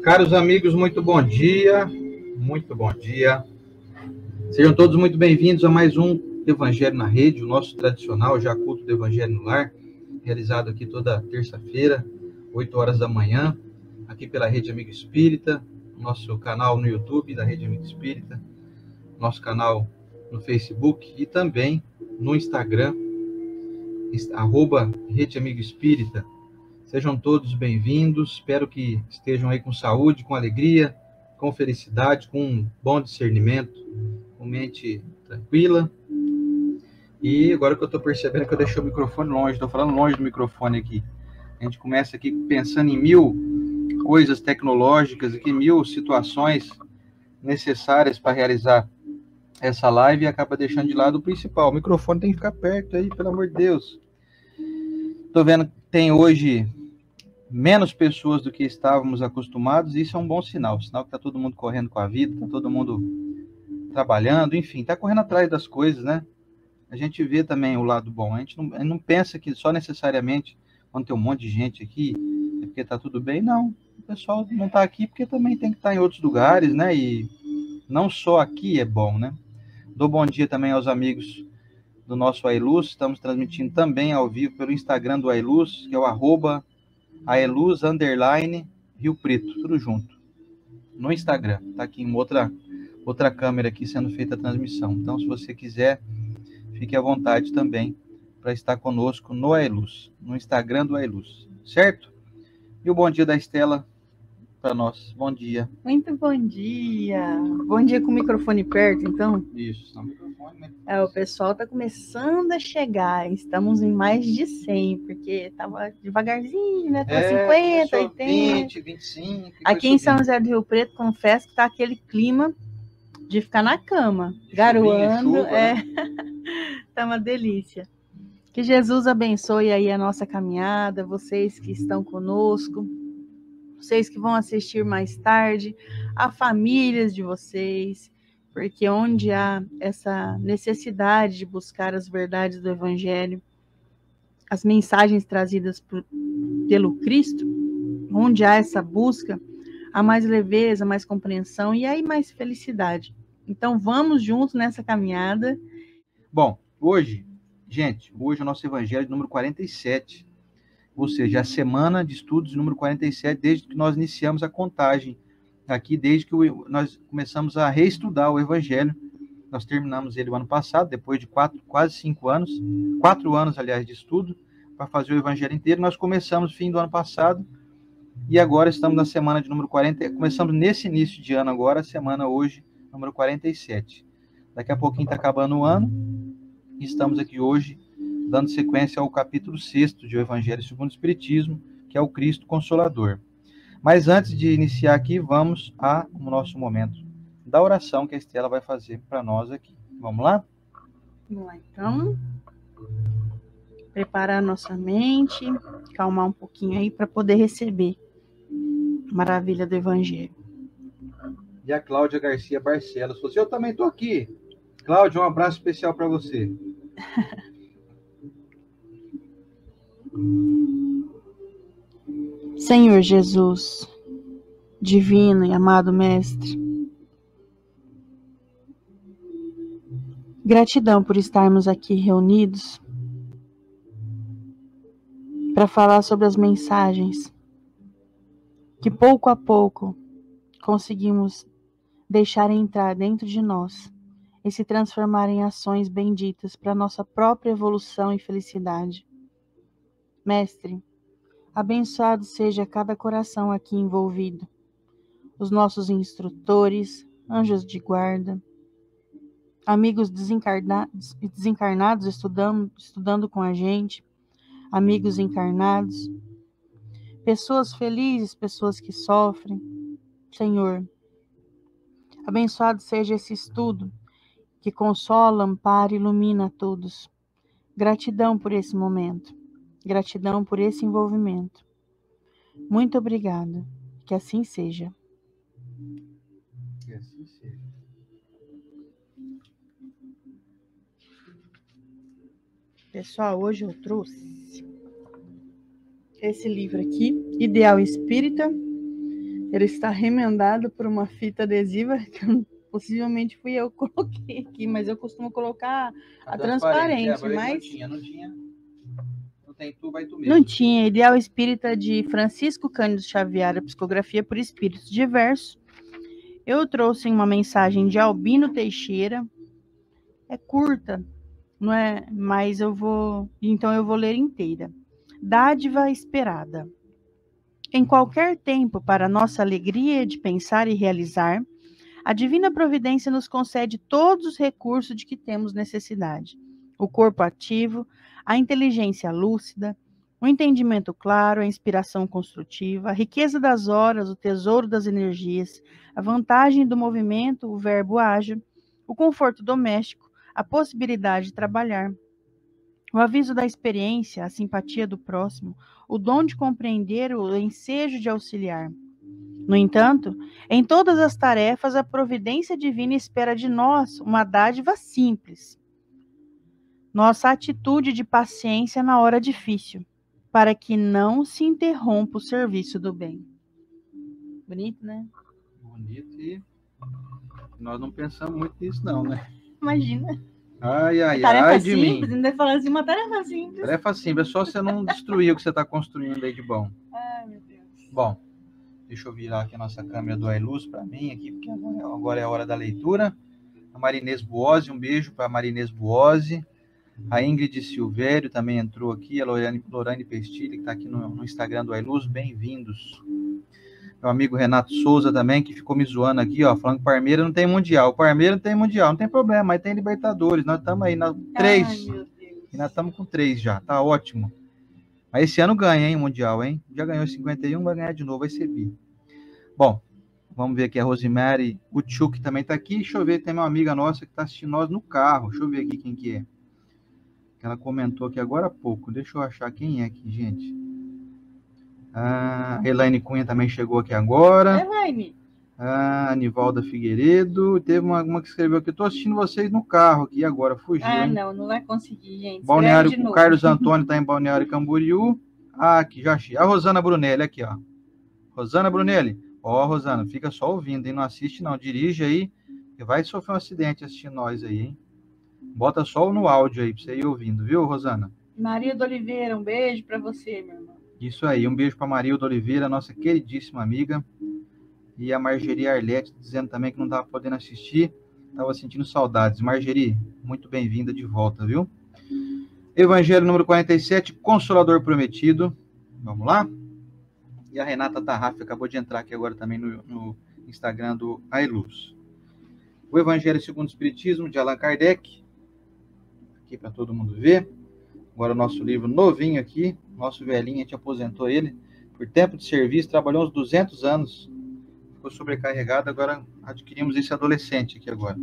Caros amigos, muito bom dia, muito bom dia. Sejam todos muito bem-vindos a mais um Evangelho na Rede, o nosso tradicional já culto do Evangelho no Lar, realizado aqui toda terça-feira, 8 horas da manhã, aqui pela Rede Amigo Espírita, nosso canal no YouTube da Rede Amigo Espírita, nosso canal no Facebook e também no Instagram, @Rede Amigo Espírita. Sejam todos bem-vindos, espero que estejam aí com saúde, com alegria, com felicidade, com um bom discernimento, com mente tranquila. E agora que eu estou percebendo que eu deixei o microfone longe, estou falando longe do microfone aqui. A gente começa aqui pensando em mil coisas tecnológicas, aqui, mil situações necessárias para realizar essa live e acaba deixando de lado o principal. O microfone tem que ficar perto aí, pelo amor de Deus. Estou vendo que tem hoje menos pessoas do que estávamos acostumados, e isso é um bom sinal que está todo mundo correndo com a vida, está todo mundo trabalhando, enfim, está correndo atrás das coisas, né? A gente vê também o lado bom, a gente não pensa que só necessariamente quando tem um monte de gente aqui, é porque está tudo bem, não. O pessoal não está aqui porque também tem que estar em outros lugares, né? E não só aqui é bom, né? Dou bom dia também aos amigos do nosso Ailuz, estamos transmitindo também ao vivo pelo Instagram do Ailuz, que é o @Aeluz_Rio Preto, tudo junto, no Instagram. Está aqui em outra câmera aqui sendo feita a transmissão. Então, se você quiser, fique à vontade também para estar conosco no Aeluz, no Instagram do Aeluz, certo? E o bom dia da Estela para nós. Bom dia. Muito bom dia. Bom dia com o microfone perto, então. Isso, no microfone, né? O pessoal está começando a chegar. Estamos em mais de 100, porque estava devagarzinho, né? Tava 50, 80. 20, 25. Aqui em São José do Rio Preto, confesso que tá aquele clima de ficar na cama, garoando. Chuva, né? Tá uma delícia. Que Jesus abençoe aí a nossa caminhada, vocês que estão conosco, vocês que vão assistir mais tarde, a famílias de vocês, porque onde há essa necessidade de buscar as verdades do Evangelho, as mensagens trazidas pelo Cristo, onde há essa busca, há mais leveza, mais compreensão e aí mais felicidade. Então vamos juntos nessa caminhada. Bom, hoje o nosso Evangelho de número 47, ou seja, a semana de estudos número 47, desde que nós iniciamos a contagem aqui, desde que nós começamos a reestudar o Evangelho. Nós terminamos ele o ano passado, depois de quase 5 anos, 4 anos, aliás, de estudo, para fazer o Evangelho inteiro. Nós começamos no fim do ano passado, e agora estamos na semana de número 40, começamos nesse início de ano agora, a semana hoje, número 47. Daqui a pouquinho está acabando o ano, e estamos aqui hoje dando sequência ao capítulo 6º de O Evangelho segundo o Espiritismo, que é o Cristo Consolador. Mas antes de iniciar aqui, vamos ao nosso momento da oração que a Estela vai fazer para nós aqui. Vamos lá? Vamos lá, então. Preparar nossa mente, calmar um pouquinho aí para poder receber a maravilha do Evangelho. E a Cláudia Garcia Barcelos falou assim: eu também estou aqui. Cláudia, um abraço especial para você. Senhor Jesus, divino e amado Mestre, gratidão por estarmos aqui reunidos para falar sobre as mensagens que pouco a pouco conseguimos deixar entrar dentro de nós e se transformar em ações benditas para nossa própria evolução e felicidade. Mestre, abençoado seja cada coração aqui envolvido, os nossos instrutores, anjos de guarda, amigos desencarnados estudando com a gente, amigos encarnados, pessoas felizes, pessoas que sofrem. Senhor, abençoado seja esse estudo que consola, ampara e ilumina a todos. Gratidão por esse momento, gratidão por esse envolvimento. Muito obrigada, que assim seja. Que assim seja. Pessoal, hoje eu trouxe esse livro aqui, Ideal Espírita. Ele está remendado por uma fita adesiva, que possivelmente fui eu que coloquei aqui, mas eu costumo colocar a transparente, mas... Não tem tu, vai tu mesmo. Não tinha. Ideal Espírita de Francisco Cândido Xavier, a psicografia por espíritos diversos. Eu trouxe uma mensagem de Albino Teixeira. É curta, não é? Mas então eu vou ler inteira. Dádiva esperada. Em qualquer tempo, para nossa alegria de pensar e realizar, a divina providência nos concede todos os recursos de que temos necessidade. O corpo ativo, a inteligência lúcida, o entendimento claro, a inspiração construtiva, a riqueza das horas, o tesouro das energias, a vantagem do movimento, o verbo ágil, o conforto doméstico, a possibilidade de trabalhar, o aviso da experiência, a simpatia do próximo, o dom de compreender, o ensejo de auxiliar. No entanto, em todas as tarefas, a providência divina espera de nós uma dádiva simples. Nossa atitude de paciência na hora difícil, para que não se interrompa o serviço do bem. Bonito, né? Bonito, e nós não pensamos muito nisso não, né? Imagina. Ai de mim. Ainda falando assim, uma tarefa simples. Tarefa simples, é só você não destruir o que você está construindo aí de bom. Ai, meu Deus. Bom, deixa eu virar aqui a nossa câmera do iLuz para mim aqui, porque agora é a hora da leitura. A Marinês Buozzi, um beijo para a Marinês Buozzi. A Ingrid Silvério também entrou aqui, a Lorane Pestilli, que está aqui no Instagram do iLuz, bem-vindos. Meu amigo Renato Souza também, que ficou me zoando aqui, ó, falando que o Parmeira não tem Mundial. O Parmeira não tem Mundial, não tem problema, mas tem Libertadores. Nós estamos aí na 3. Ai, meu Deus. E nós estamos com 3 já, tá ótimo. Mas esse ano ganha, hein, o Mundial, hein? Já ganhou 51, vai ganhar de novo, vai ser bi. Bom, vamos ver aqui a Rosemary Utchuk também está aqui. Deixa eu ver, tem uma amiga nossa que está assistindo nós no carro. Deixa eu ver aqui quem que é. Ela comentou aqui agora há pouco. Deixa eu achar quem é aqui, gente. A Elaine Cunha também chegou aqui agora. Elaine. A Anivalda Figueiredo. Teve uma que escreveu aqui. Estou assistindo vocês no carro aqui agora. Fugiu. Hein? Não vai conseguir, gente. Balneário, o Carlos Antônio está em Balneário Camboriú. Aqui, já achei. A Rosana Brunelli, aqui, ó. Rosana Brunelli. Ó, Rosana, fica só ouvindo, hein? Não assiste, não. Dirige aí, que vai sofrer um acidente assistindo nós aí, hein? Bota só no áudio aí, pra você ir ouvindo, viu, Rosana? Maria de Oliveira, um beijo para você, meu irmão. Isso aí, um beijo para Maria de Oliveira, nossa queridíssima amiga. E a Margeri Arlete dizendo também que não estava podendo assistir, estava sentindo saudades. Margeri, muito bem-vinda de volta, viu? Evangelho número 47, Consolador Prometido. Vamos lá? E a Renata Tarraf acabou de entrar aqui agora também no Instagram do iLuz. O Evangelho segundo o Espiritismo, de Allan Kardec. Aqui para todo mundo ver. Agora o nosso livro novinho aqui. Nosso velhinho, a gente aposentou ele por tempo de serviço, trabalhou uns 200 anos. Ficou sobrecarregado, agora adquirimos esse adolescente aqui agora.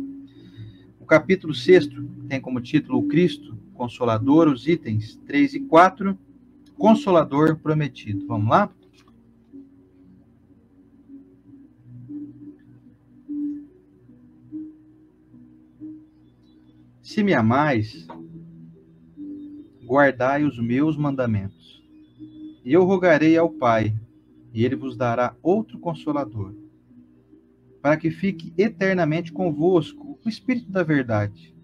O capítulo 6º tem como título o Cristo Consolador, os itens 3 e 4, Consolador Prometido. Vamos lá? Se me amais, guardai os meus mandamentos. E eu rogarei ao Pai, e ele vos dará outro Consolador, para que fique eternamente convosco o Espírito da Verdade,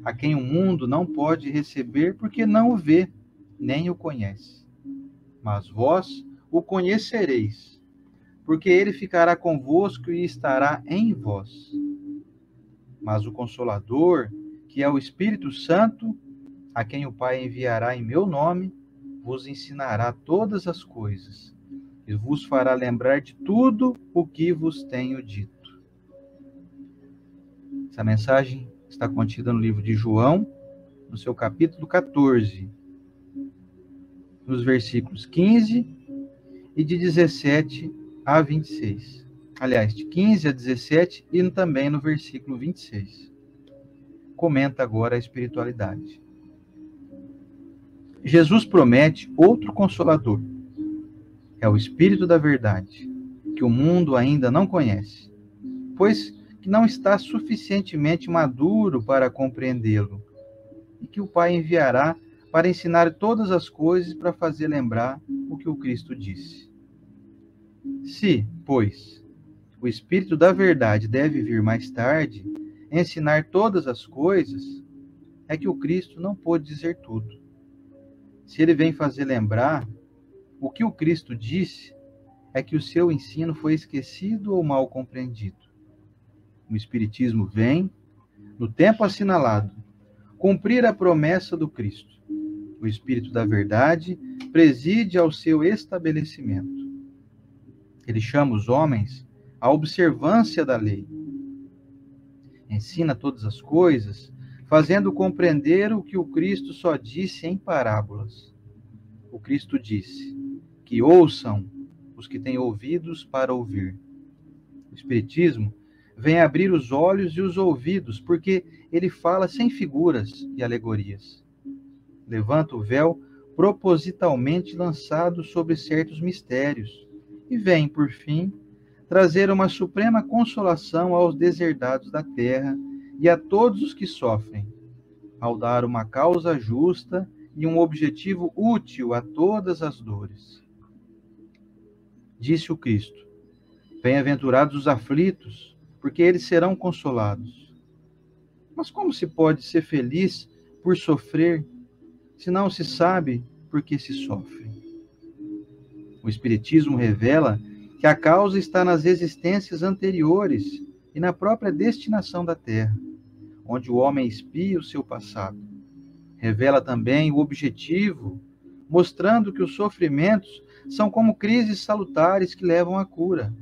a quem o mundo não pode receber porque não o vê, nem o conhece. Mas vós o conhecereis, porque ele ficará convosco e estará em vós. Mas o Consolador, que é o Espírito Santo, a quem o Pai enviará em meu nome, vos ensinará todas as coisas e vos fará lembrar de tudo o que vos tenho dito. Essa mensagem está contida no livro de João, no seu capítulo 14, nos versículos 15 e de 17 a 26. Aliás, de 15 a 17 e também no versículo 26. Comenta agora a espiritualidade. Jesus promete outro Consolador. É o Espírito da Verdade, que o mundo ainda não conhece, pois que não está suficientemente maduro para compreendê-lo, e que o Pai enviará para ensinar todas as coisas para fazer lembrar o que o Cristo disse. Se, pois, o Espírito da verdade deve vir mais tarde, ensinar todas as coisas, é que o Cristo não pôde dizer tudo. Se ele vem fazer lembrar o que o Cristo disse, é que o seu ensino foi esquecido ou mal compreendido. O Espiritismo vem, no tempo assinalado, cumprir a promessa do Cristo. O Espírito da verdade preside ao seu estabelecimento. Ele chama os homens à observância da lei. Ensina todas as coisas, fazendo compreender o que o Cristo só disse em parábolas. O Cristo disse: que ouçam os que têm ouvidos para ouvir. O Espiritismo vem abrir os olhos e os ouvidos, porque ele fala sem figuras e alegorias. Levanta o véu propositalmente lançado sobre certos mistérios e vem, por fim, trazer uma suprema consolação aos deserdados da terra e a todos os que sofrem, ao dar uma causa justa e um objetivo útil a todas as dores. Disse o Cristo: bem-aventurados os aflitos, porque eles serão consolados. Mas como se pode ser feliz por sofrer, se não se sabe por que se sofre? O Espiritismo revela que a causa está nas existências anteriores e na própria destinação da Terra, onde o homem espia o seu passado. Revela também o objetivo, mostrando que os sofrimentos são como crises salutares que levam à cura.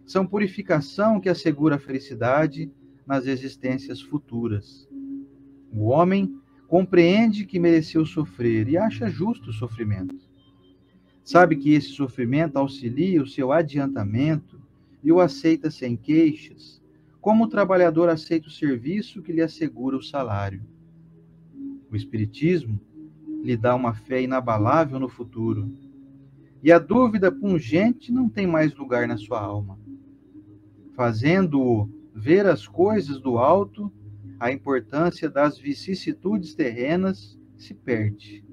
São purificação que assegura a felicidade nas existências futuras. O homem compreende que mereceu sofrer e acha justo o sofrimento. Sabe que esse sofrimento auxilia o seu adiantamento e o aceita sem queixas, como o trabalhador aceita o serviço que lhe assegura o salário. O Espiritismo lhe dá uma fé inabalável no futuro, e a dúvida pungente não tem mais lugar na sua alma. Fazendo-o ver as coisas do alto, a importância das vicissitudes terrenas se perde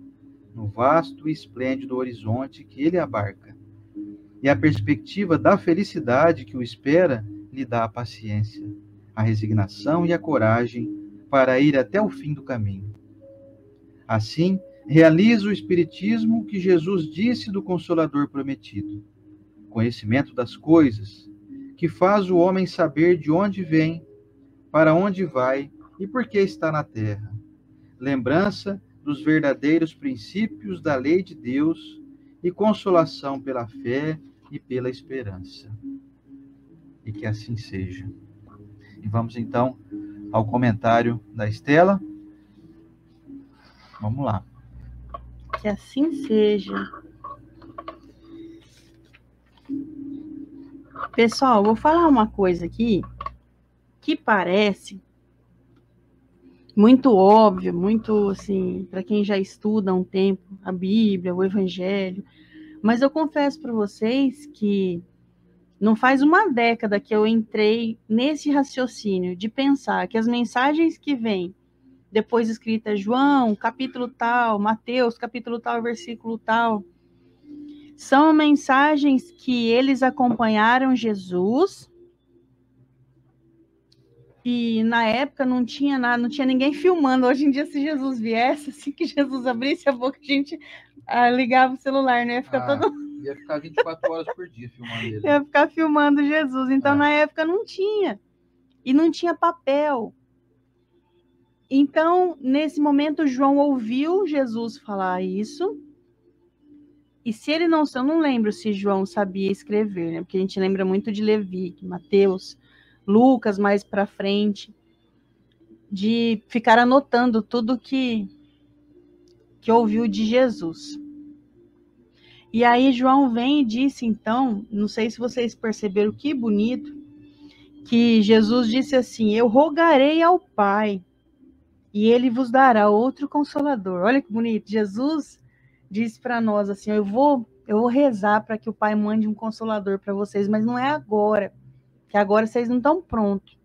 no vasto e esplêndido horizonte que ele abarca. E a perspectiva da felicidade que o espera lhe dá a paciência, a resignação e a coragem para ir até o fim do caminho. Assim, realiza o Espiritismo que Jesus disse do Consolador prometido: conhecimento das coisas, que faz o homem saber de onde vem, para onde vai e por que está na terra. Lembrança dos verdadeiros princípios da lei de Deus e consolação pela fé e pela esperança. E que assim seja. E vamos então ao comentário da Estela. Vamos lá. Que assim seja. Pessoal, vou falar uma coisa aqui que parece muito óbvio, muito assim, para quem já estuda há um tempo a Bíblia, o Evangelho, mas eu confesso para vocês que não faz uma década que eu entrei nesse raciocínio de pensar que as mensagens que vêm depois escritas, João, capítulo tal, Mateus, capítulo tal, versículo tal, são mensagens que eles acompanharam Jesus. E na época não tinha nada, não tinha ninguém filmando. Hoje em dia, se Jesus viesse, assim que Jesus abrisse a boca, a gente ligava o celular, né? Ia ficar 24 horas por dia filmando ele. Ia ficar filmando Jesus. Então, na época não tinha. E não tinha papel. Então, nesse momento, João ouviu Jesus falar isso. E se ele não... Eu não lembro se João sabia escrever, né? Porque a gente lembra muito de Levi, Mateus, Lucas mais para frente, de ficar anotando tudo que ouviu de Jesus. E aí João vem e disse, então, não sei se vocês perceberam que bonito, que Jesus disse assim: eu rogarei ao Pai e ele vos dará outro consolador. Olha que bonito. Jesus disse para nós assim: eu vou rezar para que o Pai mande um consolador para vocês, mas não é agora, que agora vocês não estão prontos.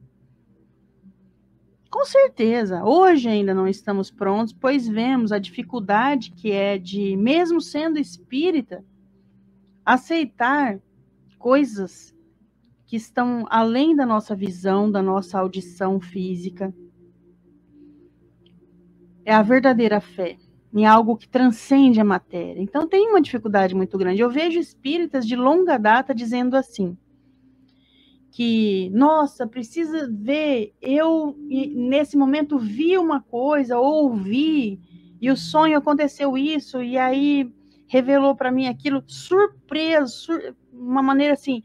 Com certeza, hoje ainda não estamos prontos, pois vemos a dificuldade que é de, mesmo sendo espírita, aceitar coisas que estão além da nossa visão, da nossa audição física. É a verdadeira fé em algo que transcende a matéria. Então tem uma dificuldade muito grande. Eu vejo espíritas de longa data dizendo assim, que, nossa, precisa ver, eu nesse momento vi uma coisa, ouvi, e o sonho aconteceu isso, e aí revelou para mim aquilo, surpreso, uma maneira assim,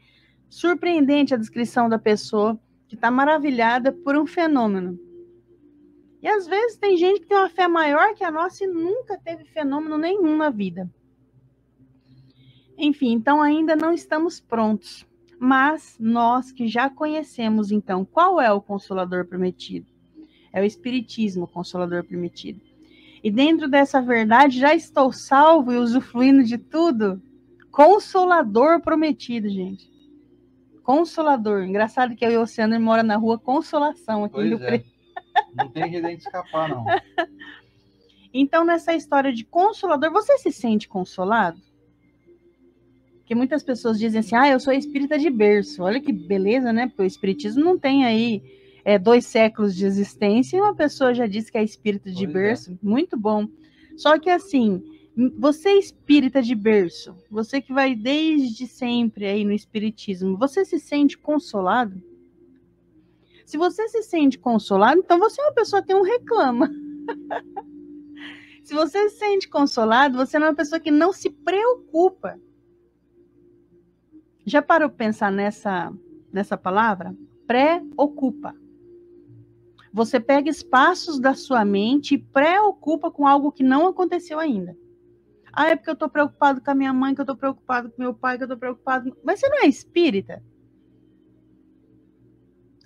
surpreendente a descrição da pessoa, que está maravilhada por um fenômeno. E às vezes tem gente que tem uma fé maior que a nossa e nunca teve fenômeno nenhum na vida. Enfim, então ainda não estamos prontos. Mas nós que já conhecemos, então, qual é o Consolador prometido? É o Espiritismo, o Consolador prometido. E dentro dessa verdade, já estou salvo e usufruindo de tudo. Consolador prometido, gente. Consolador. Engraçado que eu e o Oceano mora na rua Consolação, aqui em Rio Preto. Não tem jeito de escapar, não. Então, nessa história de Consolador, você se sente consolado? Porque muitas pessoas dizem assim, eu sou espírita de berço. Olha que beleza, né? Porque o espiritismo não tem aí 2 séculos de existência e uma pessoa já disse que é espírita de berço. Muito bom. Só que assim, você é espírita de berço, você que vai desde sempre aí no espiritismo, você se sente consolado? Se você se sente consolado, então você é uma pessoa que tem um reclama. Se você se sente consolado, você é uma pessoa que não se preocupa. Já parou para pensar nessa palavra? Preocupa. Você pega espaços da sua mente e preocupa com algo que não aconteceu ainda. É porque eu estou preocupado com a minha mãe, que eu estou preocupado com meu pai, que eu estou preocupado... Mas você não é espírita?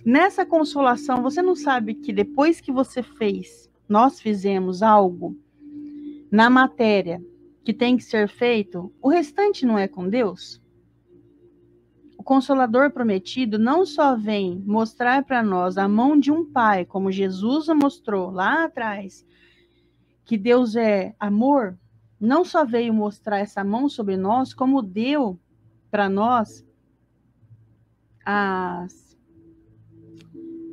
Nessa consolação, você não sabe que depois que você fez, nós fizemos algo na matéria que tem que ser feito, o restante não é com Deus? O Consolador prometido não só vem mostrar para nós a mão de um pai, como Jesus mostrou lá atrás, que Deus é amor, não só veio mostrar essa mão sobre nós, como deu para nós as,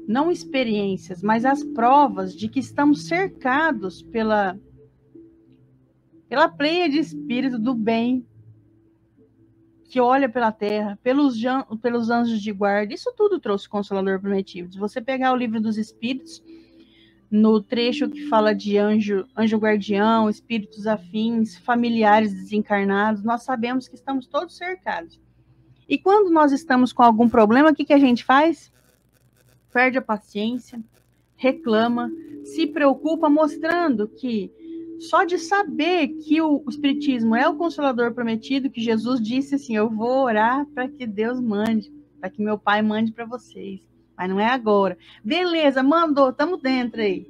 não experiências, mas as provas de que estamos cercados pela pleia de espírito do bem, que olha pela terra, pelos anjos de guarda. Isso tudo trouxe o Consolador prometido. Se você pegar o Livro dos Espíritos, no trecho que fala de anjo guardião, espíritos afins, familiares desencarnados, nós sabemos que estamos todos cercados. E quando nós estamos com algum problema, o que a gente faz? Perde a paciência, reclama, se preocupa, mostrando que só de saber que o Espiritismo é o Consolador prometido, que Jesus disse assim, eu vou orar para que Deus mande, para que meu Pai mande para vocês. Mas não é agora. Beleza, mandou, estamos dentro aí.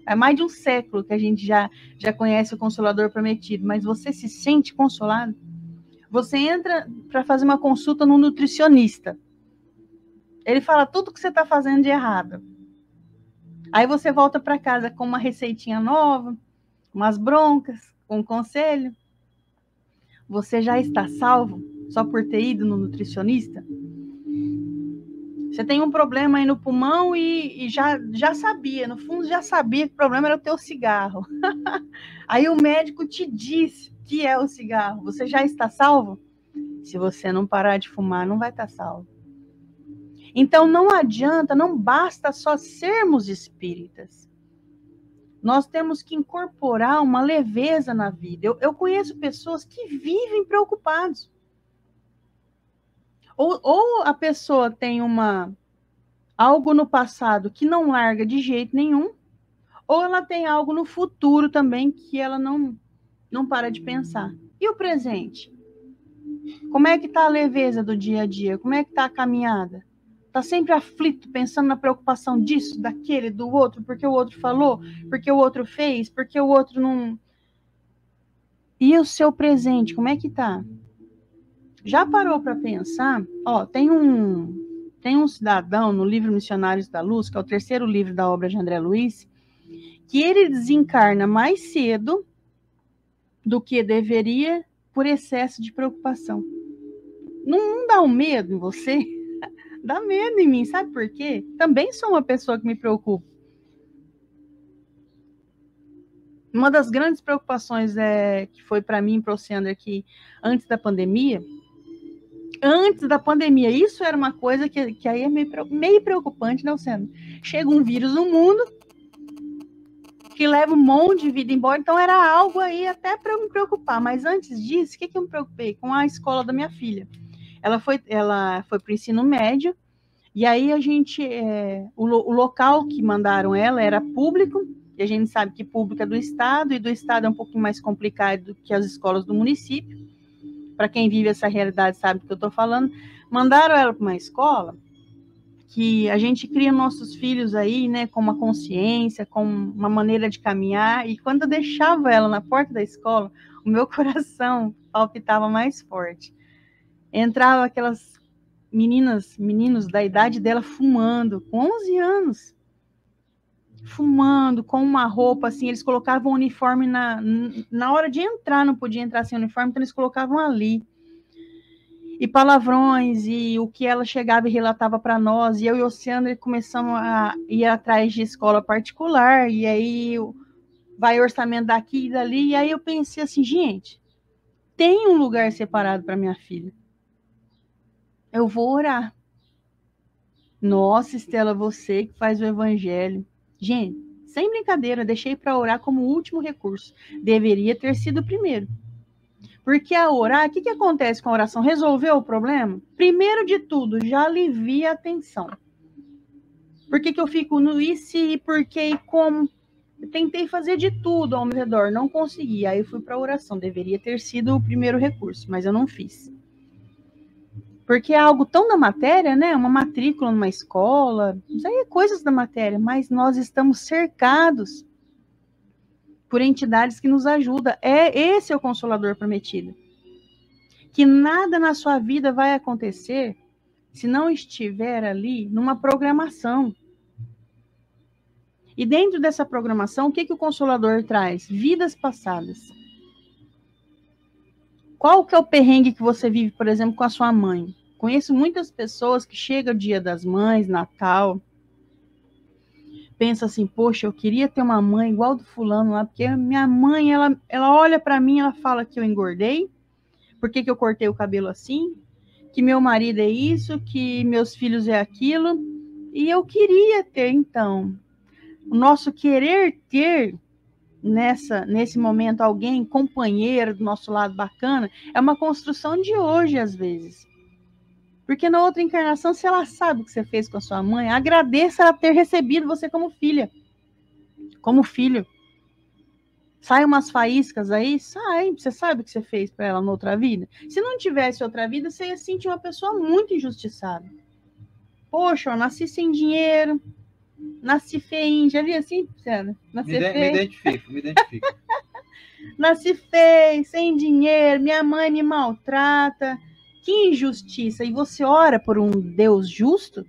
É mais de um século que a gente já conhece o Consolador prometido, mas você se sente consolado? Você entra para fazer uma consulta num nutricionista. Ele fala tudo que você está fazendo de errado. Aí você volta para casa com uma receitinha nova, umas broncas, com um conselho. Você já está salvo só por ter ido no nutricionista? Você tem um problema aí no pulmão e já sabia, no fundo já sabia que o problema era o teu cigarro. Aí o médico te diz que é o cigarro. Você já está salvo? Se você não parar de fumar, não vai estar salvo. Então não adianta, não basta só sermos espíritas. Nós temos que incorporar uma leveza na vida. Eu conheço pessoas que vivem preocupados. Ou a pessoa tem algo no passado que não larga de jeito nenhum, ou ela tem algo no futuro também que ela não para de pensar. E o presente? Como é que está a leveza do dia a dia? Como é que está a caminhada? Está sempre aflito, pensando na preocupação disso, daquele, do outro, porque o outro falou, porque o outro fez, porque o outro não... E o seu presente, como é que está? Já parou para pensar? Tem tem um cidadão no livro Missionários da Luz, que é o 3º livro da obra de André Luiz, que ele desencarna mais cedo do que deveria por excesso de preocupação. Não dá um medo em você? Dá medo em mim, sabe por quê? Também sou uma pessoa que me preocupa. Uma das grandes preocupações que foi para mim e para o Oceano aqui antes da pandemia, isso era uma coisa que aí é meio preocupante, né, Oceano? Chega um vírus no mundo que leva um monte de vida embora, então era algo aí até para eu me preocupar. Mas antes disso, o que eu me preocupei? Com a escola da minha filha. Ela foi para o ensino médio, e aí a gente, o local que mandaram ela era público, e a gente sabe que público é do Estado, e do Estado é um pouquinho mais complicado do que as escolas do município. Para quem vive essa realidade sabe do que eu estou falando. Mandaram ela para uma escola que a gente cria nossos filhos aí, né, com uma consciência, com uma maneira de caminhar, e quando eu deixava ela na porta da escola, o meu coração palpitava mais forte. Entrava aquelas meninos da idade dela fumando, com 11 anos, fumando, com uma roupa assim, eles colocavam o uniforme na hora de entrar, não podia entrar sem uniforme, então eles colocavam ali. E palavrões, e o que ela chegava e relatava para nós, e eu e o Oceano começamos a ir atrás de escola particular, e aí vai orçamento daqui e dali, e aí eu pensei assim, gente, tem um lugar separado para minha filha. Eu vou orar. Nossa, Estela, você que faz o evangelho. Gente, sem brincadeira, deixei para orar como último recurso. Deveria ter sido o primeiro. Porque a orar, o que acontece com a oração? Resolveu o problema? Primeiro de tudo, já alivia a tensão. Por que eu fico no e se, e por que e como? Eu tentei fazer de tudo ao meu redor, não consegui. Aí eu fui para a oração. Deveria ter sido o primeiro recurso, mas eu não fiz. Porque é algo tão da matéria, né? Uma matrícula numa escola, isso aí é coisas da matéria, mas nós estamos cercados por entidades que nos ajudam. Esse é o Consolador prometido. Que nada na sua vida vai acontecer se não estiver ali numa programação. E dentro dessa programação, o que o Consolador traz? Vidas passadas. Qual que é o perrengue que você vive, por exemplo, com a sua mãe? Conheço muitas pessoas que chegam o Dia das Mães, Natal, pensa assim, poxa, eu queria ter uma mãe igual do fulano lá, porque minha mãe, ela olha para mim, ela fala que eu engordei, por que eu cortei o cabelo assim, que meu marido é isso, que meus filhos é aquilo, e eu queria ter, então, o nosso querer ter nesse momento alguém, companheiro do nosso lado bacana, é uma construção de hoje, às vezes. Porque na outra encarnação, se ela sabe o que você fez com a sua mãe, agradeça ela ter recebido você como filha, como filho. Sai umas faíscas aí, sai, você sabe o que você fez para ela na outra vida? Se não tivesse outra vida, você ia sentir uma pessoa muito injustiçada. Poxa, eu nasci sem dinheiro, nasci feio, já vi assim, Luciana? Me identifico. Nasci feio, sem dinheiro, minha mãe me maltrata. Que injustiça! E você ora por um Deus justo?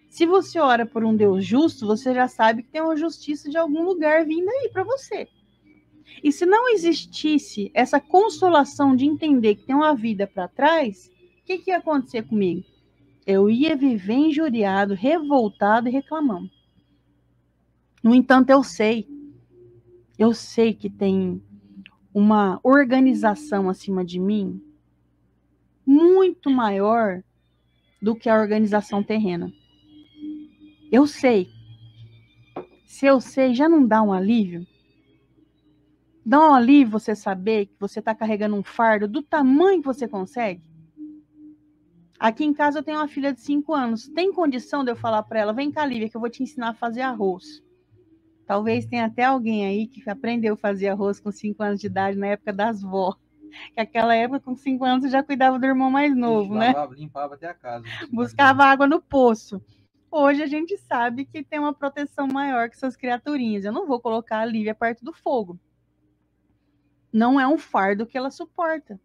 Se você ora por um Deus justo, você já sabe que tem uma justiça de algum lugar vindo aí para você. E se não existisse essa consolação de entender que tem uma vida para trás, o que ia acontecer comigo? Eu ia viver injuriado, revoltado e reclamando. No entanto, eu sei que tem uma organização acima de mim muito maior do que a organização terrena. Eu sei. Se eu sei, já não dá um alívio? Dá um alívio você saber que você está carregando um fardo do tamanho que você consegue? Aqui em casa eu tenho uma filha de 5 anos. Tem condição de eu falar para ela, vem cá, Lívia, que eu vou te ensinar a fazer arroz. Talvez tenha até alguém aí que aprendeu a fazer arroz com 5 anos de idade, na época das vó. Que aquela época, com 5 anos, você já cuidava do irmão mais novo, né? Limpava até a casa. Buscava água no poço. Hoje a gente sabe que tem uma proteção maior que essas criaturinhas. Eu não vou colocar a Lívia perto do fogo. Não é um fardo que ela suporta.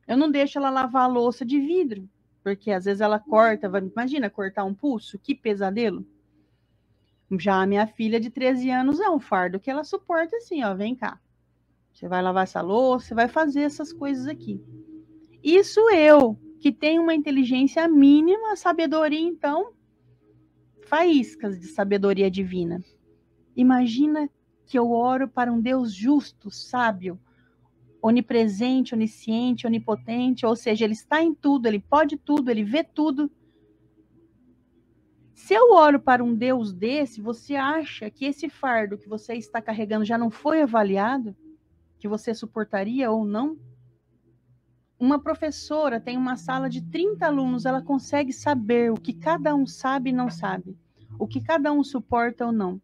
Eu não deixo ela lavar a louça de vidro. Porque às vezes ela corta, imagina cortar um pulso, que pesadelo. Já a minha filha de 13 anos é um fardo que ela suporta assim, ó, vem cá. Você vai lavar essa louça, você vai fazer essas coisas aqui. Isso eu, que tenho uma inteligência mínima, sabedoria, então, faíscas de sabedoria divina. Imagina que eu oro para um Deus justo, sábio, onipresente, onisciente, onipotente, ou seja, ele está em tudo, ele pode tudo, ele vê tudo. Se eu oro para um Deus desse, você acha que esse fardo que você está carregando já não foi avaliado? Que você suportaria ou não? Uma professora tem uma sala de 30 alunos, ela consegue saber o que cada um sabe e não sabe, o que cada um suporta ou não.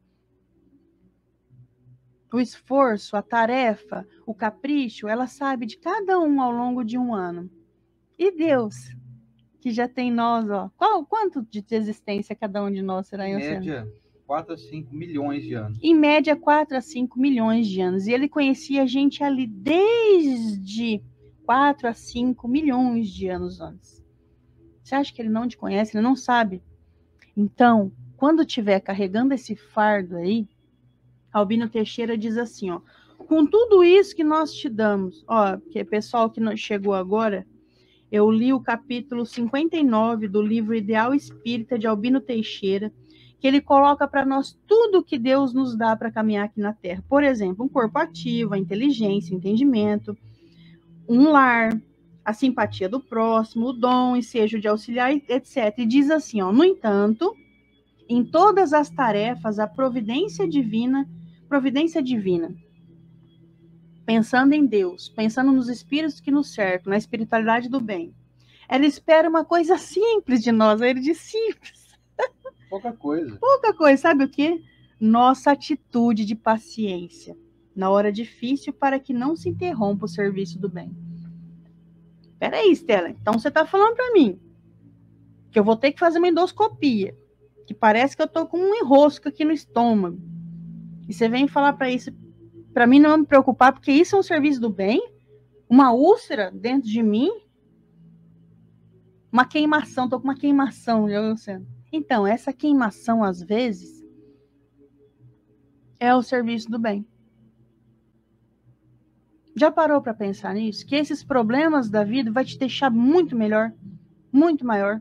O esforço, a tarefa, o capricho, ela sabe de cada um ao longo de um ano. E Deus, que já tem nós, ó, quanto de existência cada um de nós será? Em média, 4 a 5 milhões de anos. Em média, 4 a 5 milhões de anos. E ele conhecia a gente ali desde 4 a 5 milhões de anos antes. Você acha que ele não te conhece? Ele não sabe? Então, quando estiver carregando esse fardo aí, Albino Teixeira diz assim, ó, com tudo isso que nós te damos, ó, que pessoal que chegou agora, eu li o capítulo 59 do livro Ideal Espírita de Albino Teixeira, que ele coloca para nós tudo que Deus nos dá para caminhar aqui na Terra. Por exemplo, um corpo ativo, a inteligência, o entendimento, um lar, a simpatia do próximo, o dom, o ensejo de auxiliar, etc. E diz assim, ó, no entanto, em todas as tarefas, a providência divina, pensando em Deus, pensando nos espíritos que nos cercam, na espiritualidade do bem, ela espera uma coisa simples de nós. Aí ele diz simples. Pouca coisa. Pouca coisa, sabe o quê? Nossa atitude de paciência na hora difícil para que não se interrompa o serviço do bem. Peraí, Estela, então você está falando para mim que eu vou ter que fazer uma endoscopia, que parece que eu estou com um enrosco aqui no estômago, e você vem falar para isso, para mim não me preocupar, porque isso é um serviço do bem? Uma úlcera dentro de mim? Uma queimação, estou com uma queimação, então, essa queimação, às vezes, é o serviço do bem. Já parou para pensar nisso? Que esses problemas da vida vai te deixar muito melhor, muito maior.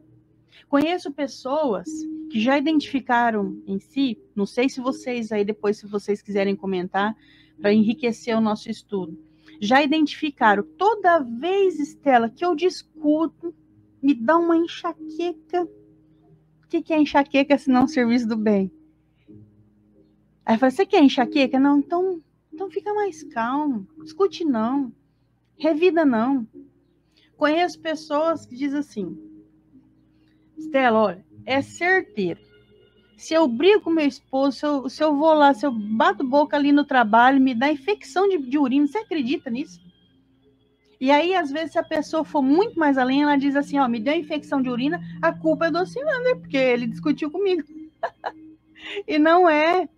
Conheço pessoas que já identificaram em si, não sei se vocês aí depois, se vocês quiserem comentar, para enriquecer o nosso estudo, já identificaram, toda vez, Estela, que eu discuto, me dá uma enxaqueca. O que é enxaqueca se não serviço do bem? Aí eu falei, você quer enxaqueca? Não, então fica mais calmo, discute não, revida não. Conheço pessoas que dizem assim, Estela, olha, é certeiro. Se eu brigo com meu esposo, se eu vou lá, se eu bato boca ali no trabalho, me dá infecção de urina. Você acredita nisso? E aí, às vezes, se a pessoa for muito mais além, ela diz assim, ó, me deu infecção de urina, a culpa é do Ocilander, porque ele discutiu comigo. E não é.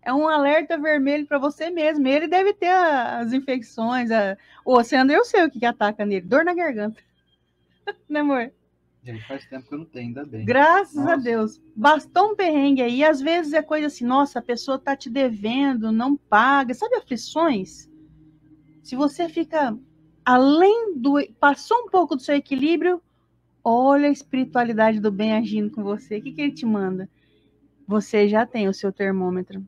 É um alerta vermelho para você mesmo. Ele deve ter as infecções. O Ocilander, eu sei o que ataca nele. Dor na garganta. Né, amor? Gente, faz tempo que eu não tenho, ainda bem. Graças a Deus. Bastou um perrengue aí. E às vezes é coisa assim, nossa, a pessoa tá te devendo, não paga. Sabe aflições? Se você fica além do... Passou um pouco do seu equilíbrio, olha a espiritualidade do bem agindo com você. O que ele te manda? Você já tem o seu termômetro.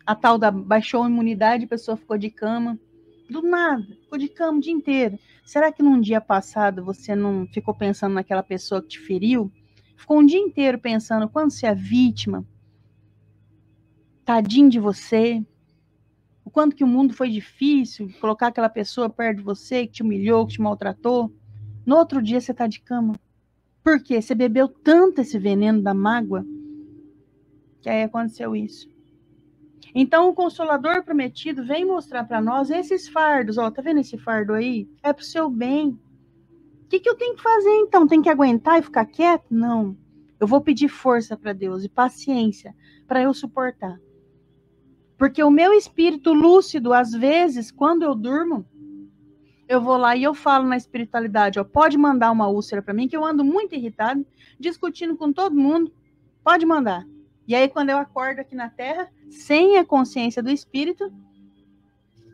A tal da baixou a imunidade, a pessoa ficou de cama. Do nada, ficou de cama o dia inteiro. Será que num dia passado você não ficou pensando naquela pessoa que te feriu? Ficou um dia inteiro pensando quando você é vítima? Tadinho de você. O quanto que o mundo foi difícil, colocar aquela pessoa perto de você, que te humilhou, que te maltratou. No outro dia você está de cama. Por quê? Você bebeu tanto esse veneno da mágoa que aí aconteceu isso. Então, o Consolador Prometido vem mostrar para nós esses fardos. Ó, tá vendo esse fardo aí? É pro seu bem. O que eu tenho que fazer, então? Tem que aguentar e ficar quieto? Não. Eu vou pedir força para Deus e paciência para eu suportar. Porque o meu espírito lúcido, às vezes, quando eu durmo, eu vou lá e eu falo na espiritualidade, ó, pode mandar uma úlcera para mim, que eu ando muito irritado, discutindo com todo mundo, pode mandar. E aí, quando eu acordo aqui na Terra, sem a consciência do espírito,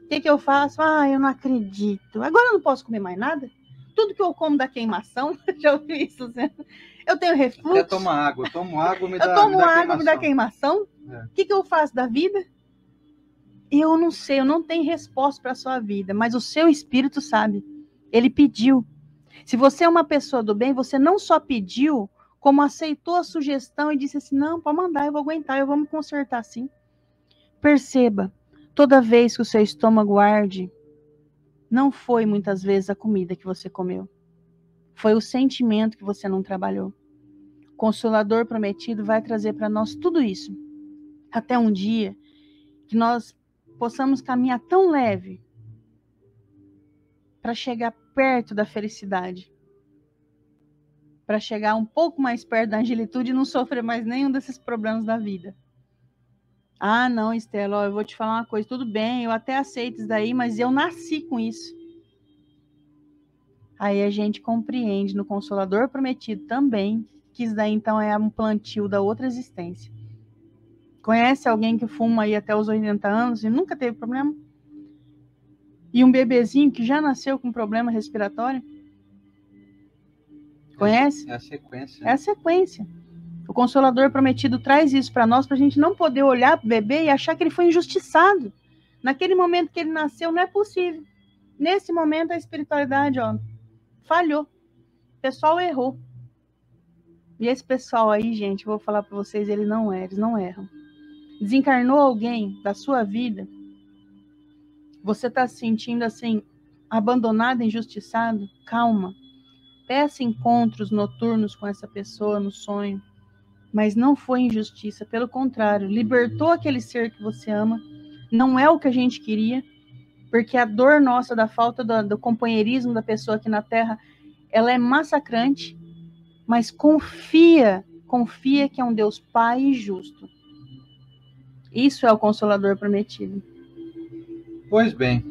o que eu faço? Ah, eu não acredito. Agora eu não posso comer mais nada? Tudo que eu como dá queimação, já ouvi isso, né? Eu tenho refluxo. Até tomar água. Eu tomo água, me dá Eu tomo água, queimação. me dá queimação. O que eu faço da vida? Eu não sei, eu não tenho resposta para a sua vida, mas o seu espírito sabe. Ele pediu. Se você é uma pessoa do bem, você não só pediu, como aceitou a sugestão e disse assim, não, pode mandar, eu vou aguentar, eu vou me consertar sim. Perceba, toda vez que o seu estômago arde, não foi muitas vezes a comida que você comeu. Foi o sentimento que você não trabalhou. O Consolador prometido vai trazer para nós tudo isso. Até um dia que nós possamos caminhar tão leve para chegar perto da felicidade. Para chegar um pouco mais perto da angelitude e não sofrer mais nenhum desses problemas da vida. Ah, não, Estela, ó, eu vou te falar uma coisa, tudo bem, eu até aceito isso daí, mas eu nasci com isso. Aí a gente compreende no Consolador prometido também que isso daí então é um plantio da outra existência. Conhece alguém que fuma aí até os 80 anos e nunca teve problema? E um bebezinho que já nasceu com problema respiratório? Conhece? É a sequência. É a sequência. O Consolador prometido traz isso para nós, para a gente não poder olhar para o bebê e achar que ele foi injustiçado. Naquele momento que ele nasceu, não é possível. Nesse momento, a espiritualidade, ó, falhou. O pessoal errou. E esse pessoal aí, gente, vou falar para vocês, eles não erram. Desencarnou alguém da sua vida, você está se sentindo assim, abandonado, injustiçado? Calma. Peça encontros noturnos com essa pessoa no sonho. Mas não foi injustiça, pelo contrário, libertou aquele ser que você ama. Não é o que a gente queria, porque a dor nossa da falta do companheirismo da pessoa aqui na Terra, ela é massacrante, mas confia que é um Deus Pai e justo. Isso é o Consolador prometido. Pois bem.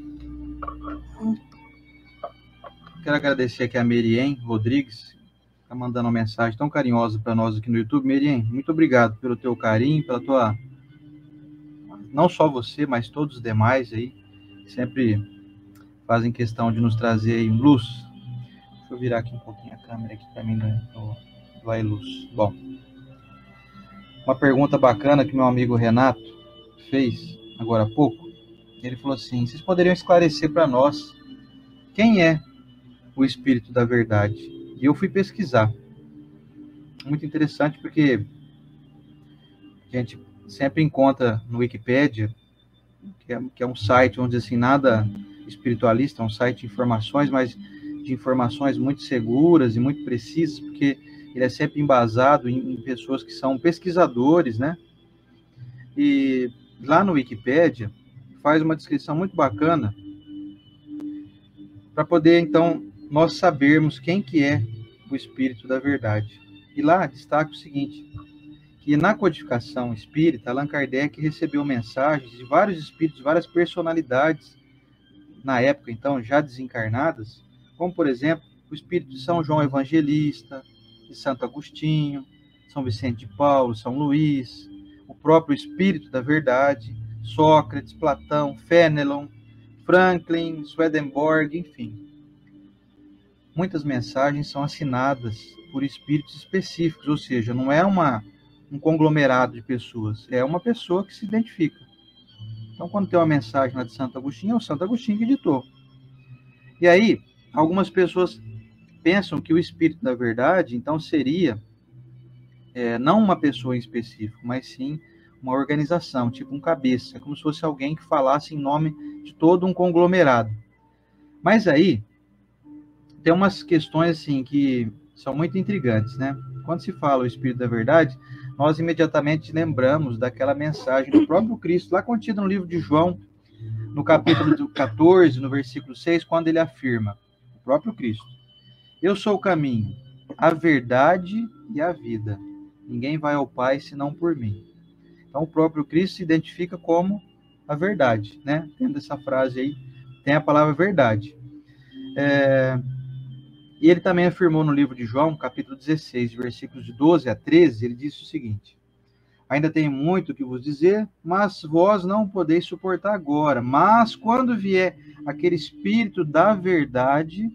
Quero agradecer aqui a Merien Rodrigues, está mandando uma mensagem tão carinhosa para nós aqui no YouTube. Merien, muito obrigado pelo teu carinho, pela tua... Não só você, mas todos os demais aí, sempre fazem questão de nos trazer aí luz. Deixa eu virar aqui um pouquinho a câmera aqui para mim do iLuz. Bom, uma pergunta bacana que meu amigo Renato fez agora há pouco. Ele falou assim, vocês poderiam esclarecer para nós quem é o Espírito da Verdade? E eu fui pesquisar. Muito interessante porque a gente sempre encontra no Wikipédia, que é um site, vamos dizer assim, nada espiritualista, é um site de informações, mas de informações muito seguras e muito precisas, porque ele é sempre embasado em pessoas que são pesquisadores, né? E lá no Wikipédia faz uma descrição muito bacana para poder, então, nós sabermos quem que é o Espírito da Verdade. E lá destaca o seguinte, que na codificação espírita, Allan Kardec recebeu mensagens de vários espíritos, várias personalidades, na época, então, já desencarnadas, como, por exemplo, o espírito de São João Evangelista, de Santo Agostinho, São Vicente de Paulo, São Luís, o próprio Espírito da Verdade, Sócrates, Platão, Fénelon, Franklin, Swedenborg, enfim. Muitas mensagens são assinadas por espíritos específicos, ou seja, não é um conglomerado de pessoas, é uma pessoa que se identifica. Então, quando tem uma mensagem lá de Santo Agostinho, é o Santo Agostinho que editou. E aí, algumas pessoas pensam que o Espírito da Verdade, então, seria não uma pessoa em específico, mas sim uma organização, tipo um cabeça, como se fosse alguém que falasse em nome de todo um conglomerado. Mas aí, tem umas questões assim que são muito intrigantes, né? Quando se fala o Espírito da Verdade, nós imediatamente lembramos daquela mensagem do próprio Cristo, lá contida no livro de João, no capítulo 14, no versículo 6, quando ele afirma, o próprio Cristo, eu sou o caminho, a verdade e a vida. Ninguém vai ao Pai senão por mim. Então, o próprio Cristo se identifica como a verdade, né? Tendo essa frase aí, tem a palavra verdade. E ele também afirmou no livro de João, capítulo 16, versículos de 12 a 13, ele disse o seguinte: ainda tenho muito que vos dizer, mas vós não podeis suportar agora. Mas quando vier aquele Espírito da verdade,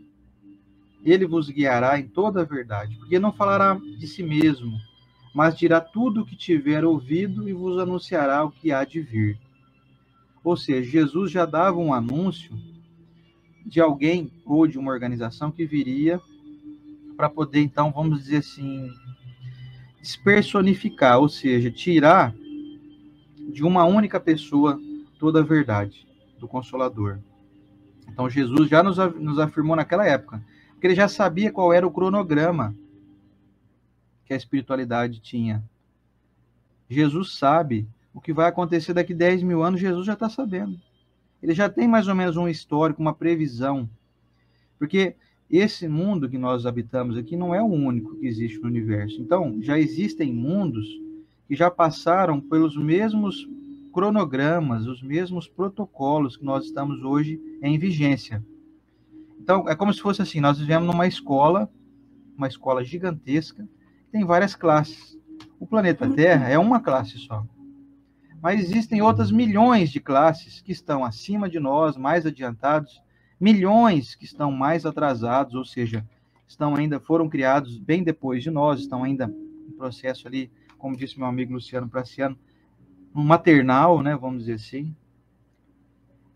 ele vos guiará em toda a verdade, porque não falará de si mesmo, mas dirá tudo o que tiver ouvido e vos anunciará o que há de vir. Ou seja, Jesus já dava um anúncio de alguém ou de uma organização que viria para poder, então, vamos dizer assim, despersonificar, ou seja, tirar de uma única pessoa toda a verdade do Consolador. Então, Jesus já nos afirmou naquela época, porque ele já sabia qual era o cronograma que a espiritualidade tinha. Jesus sabe o que vai acontecer daqui 10 mil anos, Jesus já está sabendo. Ele já tem mais ou menos um histórico, uma previsão. Porque esse mundo que nós habitamos aqui não é o único que existe no universo. Então, já existem mundos que já passaram pelos mesmos cronogramas, os mesmos protocolos que nós estamos hoje em vigência. Então, é como se fosse assim, nós vivemos numa escola gigantesca, que tem várias classes. O planeta Terra é uma classe só. Mas existem outras milhões de classes que estão acima de nós, mais adiantados, milhões que estão mais atrasados, ou seja, foram criados bem depois de nós, estão ainda em processo ali, como disse meu amigo Luciano Praciano, um maternal, né, vamos dizer assim.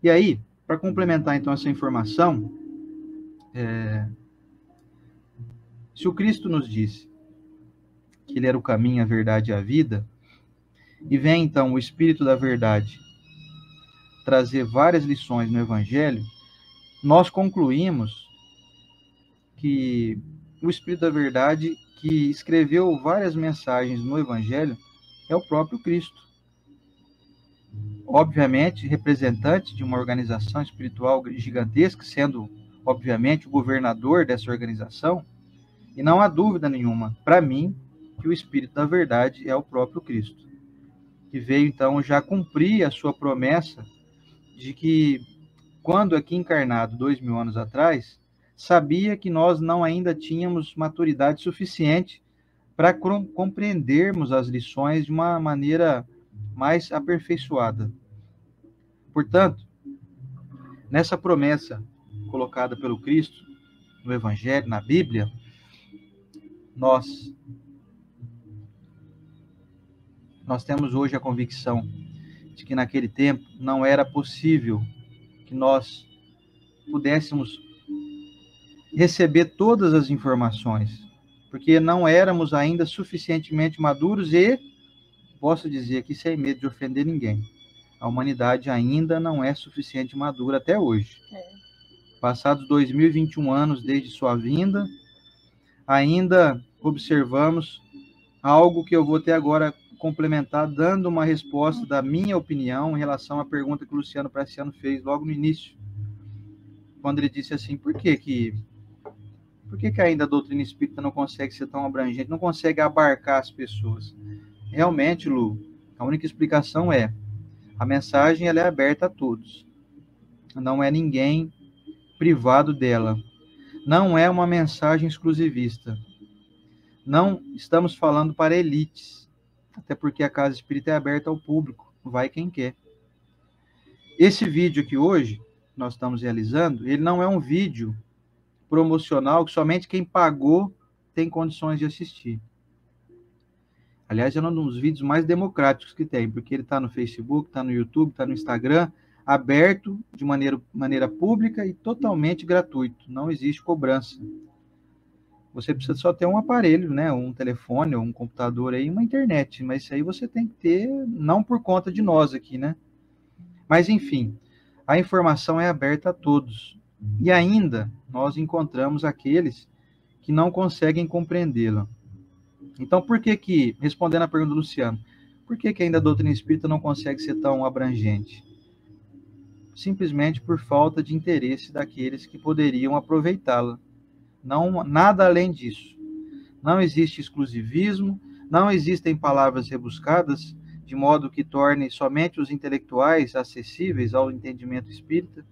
E aí, para complementar então essa informação, se o Cristo nos disse que ele era o caminho, a verdade e a vida, e vem então o Espírito da Verdade trazer várias lições no Evangelho, nós concluímos que o Espírito da Verdade, que escreveu várias mensagens no Evangelho, é o próprio Cristo. Obviamente, representante de uma organização espiritual gigantesca, sendo, obviamente, o governador dessa organização, e não há dúvida nenhuma, para mim, que o Espírito da Verdade é o próprio Cristo, que veio, então, já cumprir a sua promessa de que, quando aqui encarnado, 2000 anos atrás, sabia que nós não ainda tínhamos maturidade suficiente para compreendermos as lições de uma maneira mais aperfeiçoada. Portanto, nessa promessa colocada pelo Cristo, no Evangelho, na Bíblia, nós temos hoje a convicção de que naquele tempo não era possível que nós pudéssemos receber todas as informações, porque não éramos ainda suficientemente maduros e, posso dizer aqui sem medo de ofender ninguém, a humanidade ainda não é suficiente madura até hoje. Passados 2021 anos desde sua vinda, ainda observamos algo que eu vou até agora complementar, dando uma resposta da minha opinião em relação à pergunta que o Luciano Praciano fez logo no início, quando ele disse assim, por que ainda a doutrina espírita não consegue ser tão abrangente, não consegue abarcar as pessoas? Realmente, Lu, a única explicação é, a mensagem ela é aberta a todos, não é ninguém privado dela, não é uma mensagem exclusivista, não estamos falando para elites, até porque a casa espírita é aberta ao público, vai quem quer. Esse vídeo aqui hoje, nós estamos realizando, ele não é um vídeo promocional que somente quem pagou tem condições de assistir. Aliás, é um dos vídeos mais democráticos que tem, porque ele está no Facebook, está no YouTube, está no Instagram, aberto de maneira pública e totalmente gratuito, não existe cobrança. Você precisa só ter um aparelho, né, um telefone, ou um computador aí, uma internet, mas isso aí você tem que ter, não por conta de nós aqui, né? Mas, enfim, a informação é aberta a todos. E ainda nós encontramos aqueles que não conseguem compreendê-la. Então, respondendo à pergunta do Luciano, por que ainda a doutrina espírita não consegue ser tão abrangente? Simplesmente por falta de interesse daqueles que poderiam aproveitá-la. Não, nada além disso. Não existe exclusivismo, não existem palavras rebuscadas, de modo que torne somente os intelectuais acessíveis ao entendimento espírita.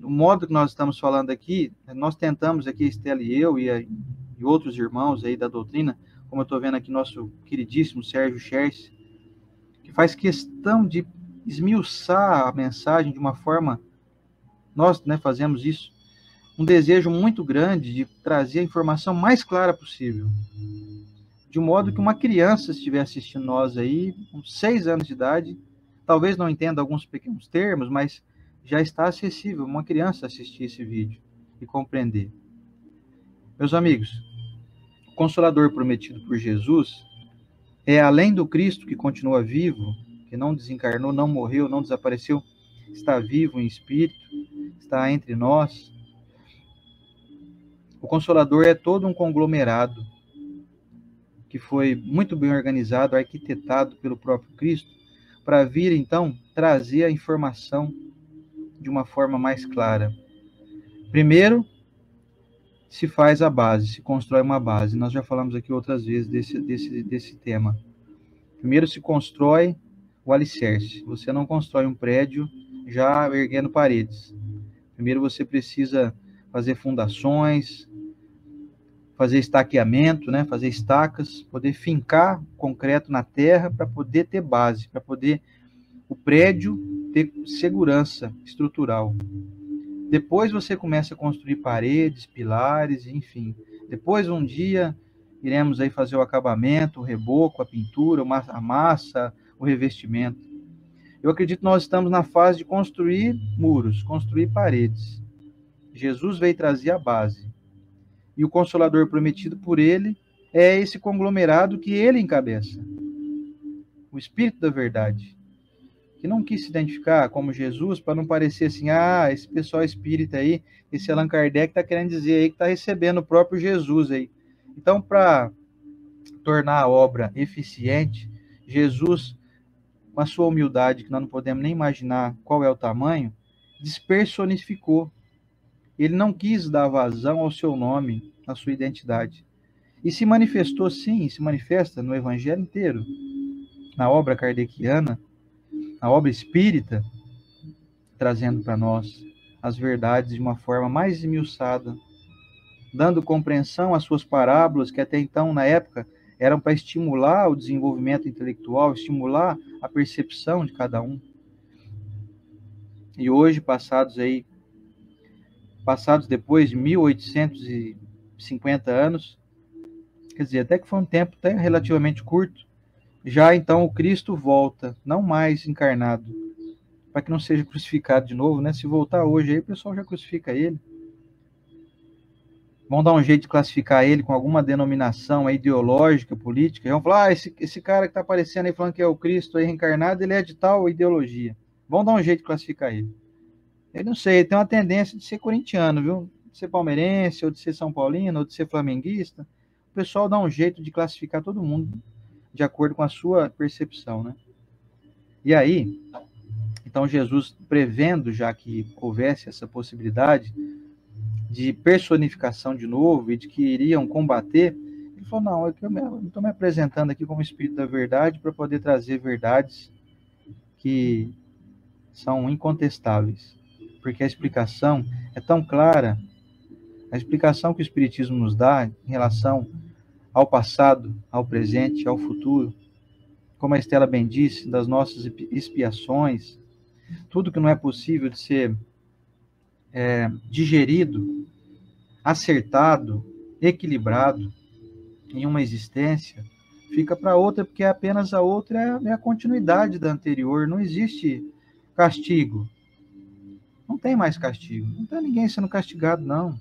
o modo que nós estamos falando aqui, nós tentamos aqui, Estela e eu, e outros irmãos aí da doutrina, como eu estou vendo aqui nosso queridíssimo Sérgio Scherz, que faz questão de esmiuçar a mensagem de uma forma, nós, né, fazemos isso, um desejo muito grande de trazer a informação mais clara possível, de um modo que uma criança estiver assistindo nós aí, com 6 anos de idade, talvez não entenda alguns pequenos termos, mas já está acessível uma criança assistir esse vídeo e compreender. Meus amigos, o Consolador prometido por Jesus é, além do Cristo que continua vivo, que não desencarnou, não morreu, não desapareceu, está vivo em espírito, está entre nós. O Consolador é todo um conglomerado que foi muito bem organizado, arquitetado pelo próprio Cristo, para vir, então, trazer a informação de uma forma mais clara. Primeiro, se faz a base, se constrói uma base. Nós já falamos aqui outras vezes desse tema. Primeiro se constrói o alicerce. Você não constrói um prédio já erguendo paredes. Primeiro você precisa fazer fundações, fazer estaqueamento, né? Fazer estacas, poder fincar concreto na terra para poder ter base, para poder o prédio ter segurança estrutural. Depois você começa a construir paredes, pilares, enfim. Depois, um dia, iremos aí fazer o acabamento, o reboco, a pintura, a massa, o revestimento. Eu acredito que nós estamos na fase de construir muros, construir paredes. Jesus veio trazer a base. E o Consolador prometido por ele é esse conglomerado que ele encabeça. O Espírito da Verdade. Que não quis se identificar como Jesus para não parecer assim, esse pessoal espírita aí, esse Allan Kardec está querendo dizer aí que está recebendo o próprio Jesus aí. Então, para tornar a obra eficiente, Jesus, com a sua humildade, que nós não podemos nem imaginar qual é o tamanho, despersonificou. Ele não quis dar vazão ao seu nome, à sua identidade. E se manifestou sim, se manifesta no Evangelho inteiro, na obra kardeciana, a obra espírita, trazendo para nós as verdades de uma forma mais esmiuçada, dando compreensão às suas parábolas, que até então, na época, eram para estimular o desenvolvimento intelectual, estimular a percepção de cada um. E hoje, passados depois de 1850 anos, quer dizer, até que foi um tempo até relativamente curto, já então o Cristo volta, não mais encarnado, para que não seja crucificado de novo, né? Se voltar hoje aí, o pessoal já crucifica ele. Vão dar um jeito de classificar ele com alguma denominação ideológica, política. Vão falar, esse cara que está aparecendo aí falando que é o Cristo aí reencarnado, ele é de tal ideologia. Vão dar um jeito de classificar ele. Eu não sei, ele tem uma tendência de ser corintiano, viu? De ser palmeirense, ou de ser são paulino, ou de ser flamenguista. O pessoal dá um jeito de classificar todo mundo de acordo com a sua percepção, né? E aí, então Jesus, prevendo já que houvesse essa possibilidade de personificação de novo e de que iriam combater, ele falou, não, eu estou me apresentando aqui como Espírito da Verdade para poder trazer verdades que são incontestáveis, porque a explicação é tão clara, a explicação que o Espiritismo nos dá em relação ao passado, ao presente, ao futuro, como a Estela bem disse, das nossas expiações, tudo que não é possível de ser digerido, acertado, equilibrado em uma existência, fica para outra, porque apenas a outra é a continuidade da anterior, não existe castigo, não tem mais castigo, não tem ninguém sendo castigado, não.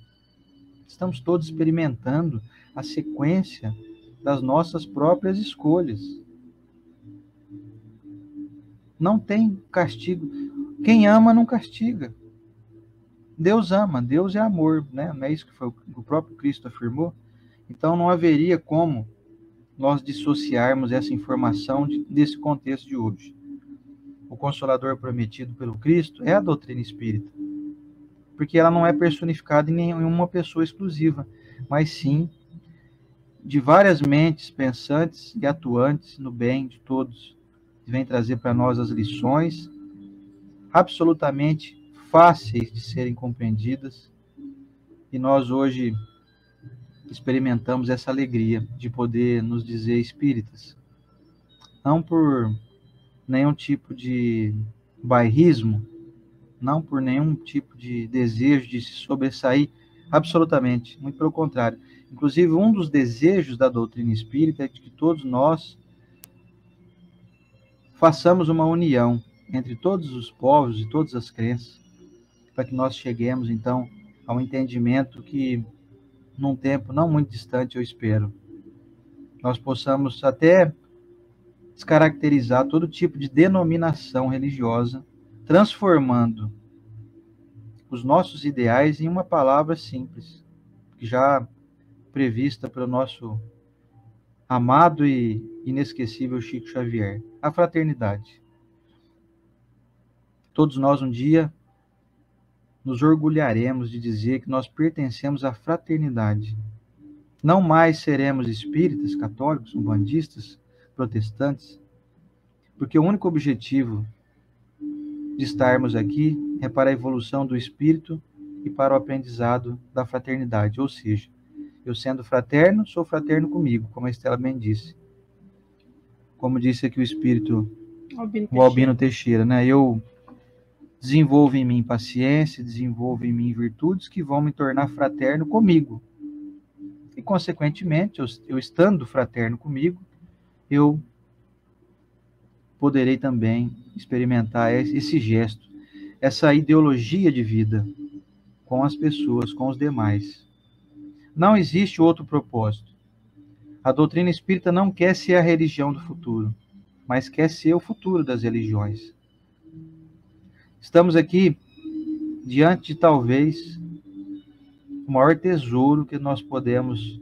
Estamos todos experimentando a sequência das nossas próprias escolhas. Não tem castigo. Quem ama não castiga. Deus ama, Deus é amor, né? Não é isso que o próprio Cristo afirmou? Então não haveria como nós dissociarmos essa informação desse contexto de hoje. O Consolador prometido pelo Cristo é a doutrina espírita, porque ela não é personificada em nenhuma pessoa exclusiva, mas sim de várias mentes pensantes e atuantes no bem de todos, que vem trazer para nós as lições absolutamente fáceis de serem compreendidas, e nós hoje experimentamos essa alegria de poder nos dizer espíritas, não por nenhum tipo de bairrismo, não por nenhum tipo de desejo de se sobressair, absolutamente, muito pelo contrário. Inclusive, um dos desejos da doutrina espírita é de que todos nós façamos uma união entre todos os povos e todas as crenças, para que nós cheguemos, então, a um entendimento que, num tempo não muito distante, eu espero, nós possamos até descaracterizar todo tipo de denominação religiosa, transformando os nossos ideais em uma palavra simples, que já prevista pelo nosso amado e inesquecível Chico Xavier, a fraternidade. Todos nós um dia nos orgulharemos de dizer que nós pertencemos à fraternidade. Não mais seremos espíritas, católicos, umbandistas, protestantes, porque o único objetivo de estarmos aqui é para a evolução do espírito e para o aprendizado da fraternidade, ou seja, eu sendo fraterno, sou fraterno comigo, como a Estela bem disse. Como disse aqui o espírito, o Albino Teixeira, né? Eu desenvolvo em mim paciência, desenvolvo em mim virtudes que vão me tornar fraterno comigo. E, consequentemente, eu estando fraterno comigo, eu poderei também experimentar esse gesto, essa ideologia de vida com as pessoas, com os demais. Não existe outro propósito. A doutrina espírita não quer ser a religião do futuro, mas quer ser o futuro das religiões. Estamos aqui diante de talvez o maior tesouro que nós podemos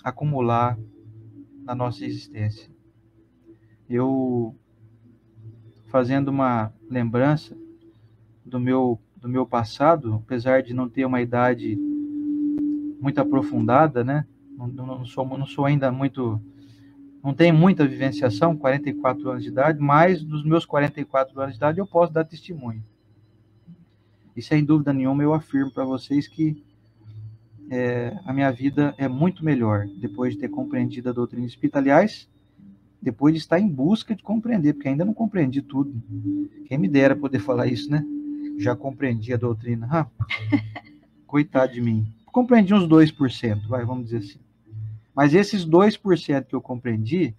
acumular na nossa existência. Eu, fazendo uma lembrança do meu passado, apesar de não ter uma idade muito aprofundada, né? Não sou ainda muito, não tenho muita vivenciação, 44 anos de idade, mas dos meus 44 anos de idade eu posso dar testemunho. E sem dúvida nenhuma eu afirmo para vocês que a minha vida é muito melhor depois de ter compreendido a doutrina espírita. Aliás, depois de estar em busca de compreender, porque ainda não compreendi tudo. Quem me dera poder falar isso, né? Já compreendi a doutrina. Coitado de mim. Compreendi uns 2%, vamos dizer assim. Mas esses 2% que eu compreendi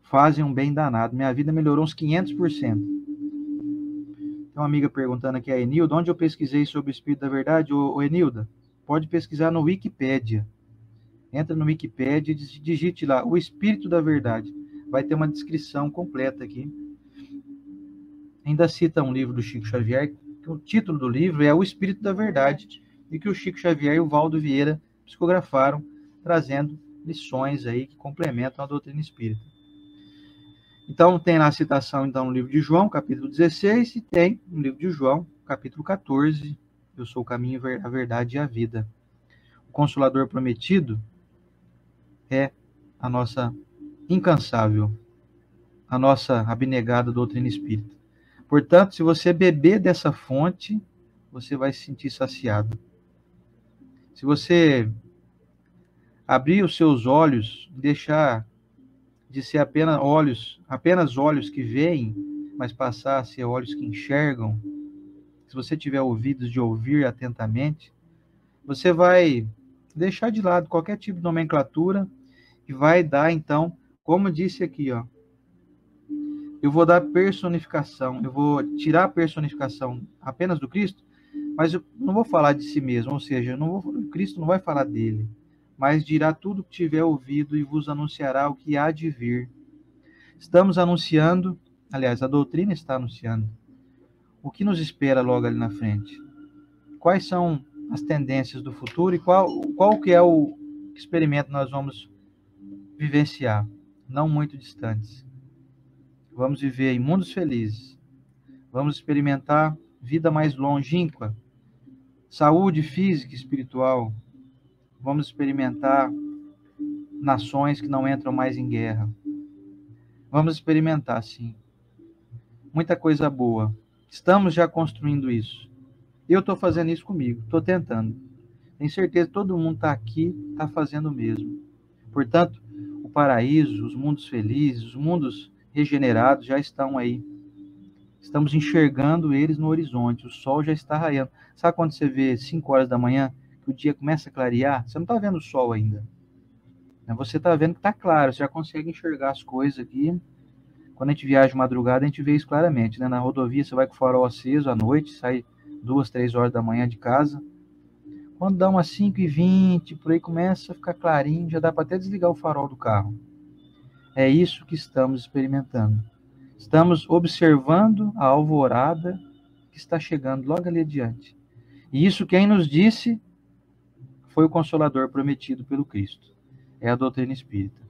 fazem um bem danado. Minha vida melhorou uns 500%. Tem uma amiga perguntando aqui, a Enilda, onde eu pesquisei sobre o Espírito da Verdade? Ô Enilda, pode pesquisar no Wikipédia. Entra no Wikipédia e digite lá, o Espírito da Verdade. Vai ter uma descrição completa aqui. Ainda cita um livro do Chico Xavier, que o título do livro é O Espírito da Verdade, e que o Chico Xavier e o Valdo Vieira psicografaram, trazendo lições aí que complementam a doutrina espírita. Então, tem lá a citação, então, no livro de João, capítulo 16, e tem no livro de João, capítulo 14, eu sou o caminho, a verdade e a vida. O Consolador Prometido é a nossa incansável, a nossa abnegada doutrina espírita. Portanto, se você beber dessa fonte, você vai se sentir saciado. Se você abrir os seus olhos, deixar de ser apenas olhos que veem, mas passar a ser olhos que enxergam, se você tiver ouvidos de ouvir atentamente, você vai deixar de lado qualquer tipo de nomenclatura e vai dar, então, como disse aqui, ó, eu vou dar personificação, eu vou tirar a personificação apenas do Cristo, mas eu não vou falar de si mesmo, ou seja, o Cristo não vai falar dele, mas dirá tudo que tiver ouvido e vos anunciará o que há de vir. Estamos anunciando, aliás, a doutrina está anunciando, o que nos espera logo ali na frente. Quais são as tendências do futuro e qual que é o experimento nós vamos vivenciar, não muito distantes. Vamos viver em mundos felizes. Vamos experimentar vida mais longínqua, saúde física e espiritual. Vamos experimentar nações que não entram mais em guerra. Vamos experimentar, sim, muita coisa boa Estamos já construindo isso. Eu estou fazendo isso comigo, estou tentando. Tenho certeza que todo mundo está aqui, está fazendo o mesmo. Portanto, o paraíso, os mundos felizes, os mundos regenerados já estão aí. Estamos enxergando eles no horizonte, o sol já está raiando. Sabe quando você vê 5 horas da manhã, que o dia começa a clarear? Você não está vendo o sol ainda. Você está vendo que está claro, você já consegue enxergar as coisas aqui. Quando a gente viaja de madrugada, a gente vê isso claramente, né? Na rodovia, você vai com o farol aceso à noite, sai 2, 3 horas da manhã de casa. Quando dá umas 5h20, por aí começa a ficar clarinho, já dá para até desligar o farol do carro. É isso que estamos experimentando. Estamos observando a alvorada que está chegando logo ali adiante. E isso quem nos disse foi o Consolador prometido pelo Cristo. É a doutrina espírita.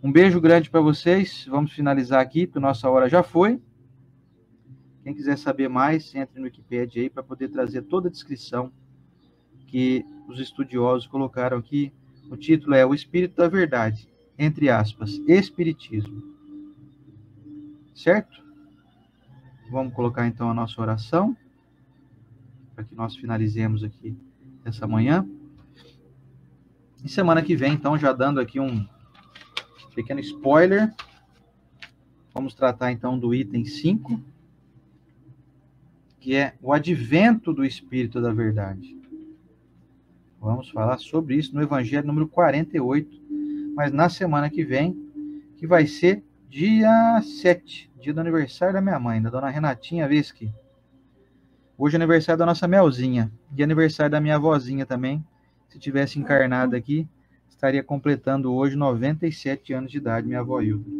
Um beijo grande para vocês. Vamos finalizar aqui, porque nossa hora já foi. Quem quiser saber mais, entre no Wikipedia aí para poder trazer toda a descrição que os estudiosos colocaram aqui. O título é O Espírito da Verdade, entre aspas, Espiritismo. Certo? Vamos colocar então a nossa oração, para que nós finalizemos aqui essa manhã. E semana que vem, então, já dando aqui um pequeno spoiler, vamos tratar então do item 5, que é o advento do Espírito da Verdade. Vamos falar sobre isso no Evangelho número 48, mas na semana que vem, que vai ser dia 7, dia do aniversário da minha mãe, da dona Renatinha Veschi. Hoje é aniversário da nossa Melzinha, e aniversário da minha avózinha também. Se tivesse encarnado aqui, estaria completando hoje 97 anos de idade, minha avó Hilda.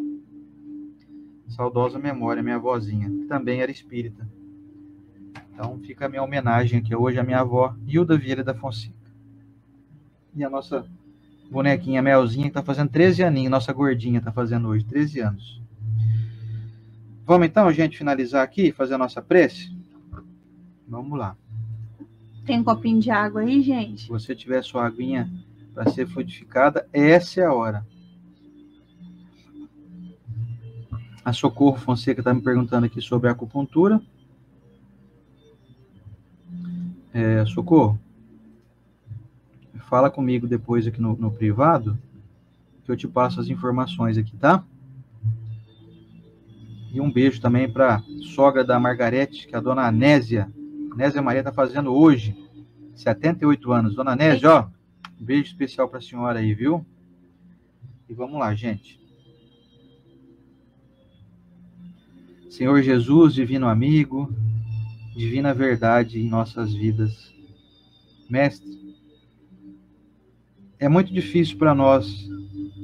Saudosa memória, minha avózinha, que também era espírita. Então fica a minha homenagem aqui hoje à minha avó Hilda Vieira da Fonseca. E a nossa bonequinha Melzinha, que está fazendo 13 aninhos, nossa gordinha está fazendo hoje 13 anos. Vamos então, gente, finalizar aqui e fazer a nossa prece? Vamos lá. Tem um copinho de água aí, gente? Se você tiver sua aguinha para ser frutificada, essa é a hora. A Socorro Fonseca está me perguntando aqui sobre a acupuntura. Socorro, fala comigo depois aqui no privado, que eu te passo as informações aqui, tá? E um beijo também para a sogra da Margarete, que é a dona Anésia. Anésia Maria está fazendo hoje 78 anos. Dona Anésia, ó, um beijo especial para a senhora aí, viu? E vamos lá, gente. Senhor Jesus, divino amigo, divina verdade em nossas vidas. Mestre, é muito difícil para nós,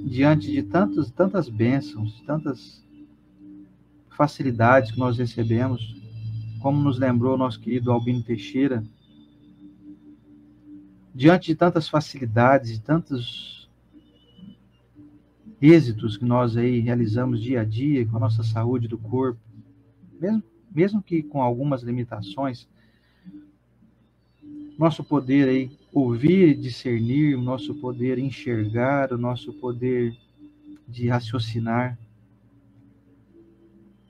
diante de tantas bênçãos, tantas facilidades que nós recebemos, como nos lembrou nosso querido Albino Teixeira, diante de tantas facilidades e tantos êxitos que nós aí realizamos dia a dia com a nossa saúde do corpo, mesmo que com algumas limitações, nosso poder aí ouvir e discernir, o nosso poder enxergar, o nosso poder de raciocinar,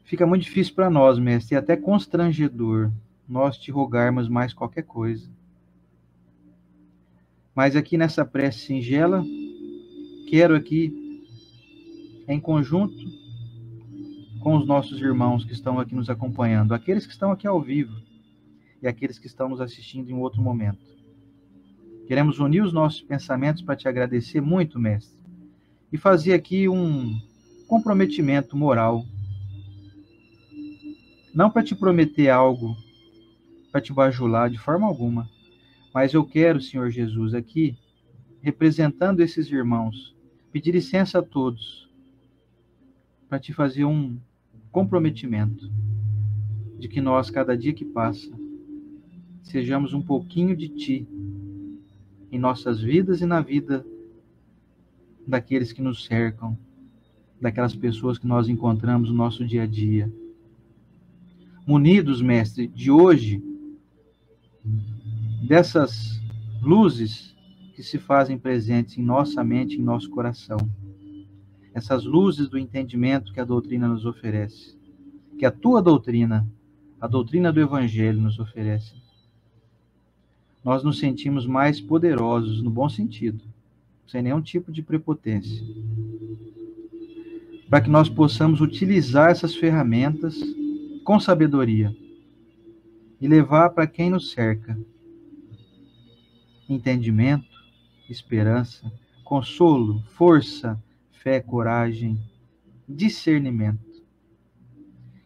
fica muito difícil para nós, mestre, e até constrangedor nós te rogarmos mais qualquer coisa. Mas aqui nessa prece singela, quero aqui, em conjunto com os nossos irmãos que estão aqui nos acompanhando, aqueles que estão aqui ao vivo e aqueles que estão nos assistindo em outro momento, queremos unir os nossos pensamentos para te agradecer muito, mestre, e fazer aqui um comprometimento moral. Não para te prometer algo, para te bajular de forma alguma, mas eu quero, Senhor Jesus, aqui, representando esses irmãos, pedir licença a todos, para te fazer um comprometimento de que nós, cada dia que passa, sejamos um pouquinho de Ti em nossas vidas e na vida daqueles que nos cercam, daquelas pessoas que nós encontramos no nosso dia a dia. Munidos, mestre, de hoje, dessas luzes que se fazem presentes em nossa mente, em nosso coração. Essas luzes do entendimento que a doutrina nos oferece. Que a Tua doutrina a doutrina do Evangelho nos oferece, nós nos sentimos mais poderosos, no bom sentido, sem nenhum tipo de prepotência, para que nós possamos utilizar essas ferramentas com sabedoria e levar para quem nos cerca entendimento, esperança, consolo, força, fé, coragem, discernimento.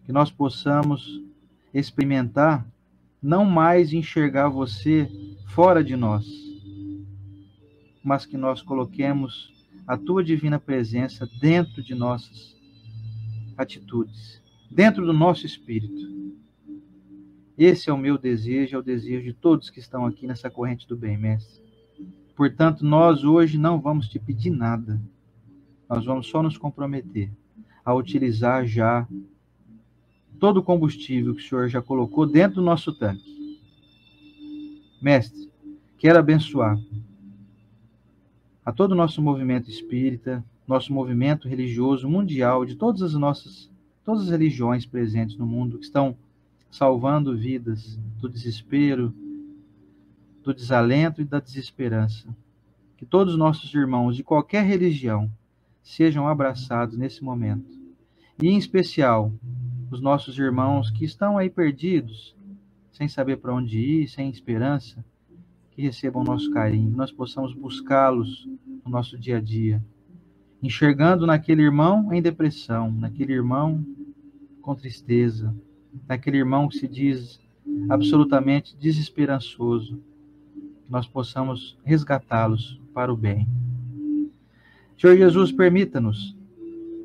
Que nós possamos experimentar não mais enxergar você fora de nós, mas que nós coloquemos a tua divina presença dentro de nossas atitudes, dentro do nosso espírito. Esse é o meu desejo, é o desejo de todos que estão aqui nessa corrente do bem, mestre. Portanto, nós hoje não vamos te pedir nada. Nós vamos só nos comprometer a utilizar já todo o combustível que o Senhor já colocou dentro do nosso tanque. Mestre, quero abençoar a todo o nosso movimento espírita, nosso movimento religioso mundial, de todas as religiões presentes no mundo, que estão salvando vidas do desespero, do desalento e da desesperança. Que todos os nossos irmãos de qualquer religião sejam abraçados nesse momento. E, em especial, os nossos irmãos que estão aí perdidos, sem saber para onde ir, sem esperança, que recebam o nosso carinho, nós possamos buscá-los no nosso dia a dia, enxergando naquele irmão em depressão, naquele irmão com tristeza, naquele irmão que se diz absolutamente desesperançoso, que nós possamos resgatá-los para o bem. Senhor Jesus, permita-nos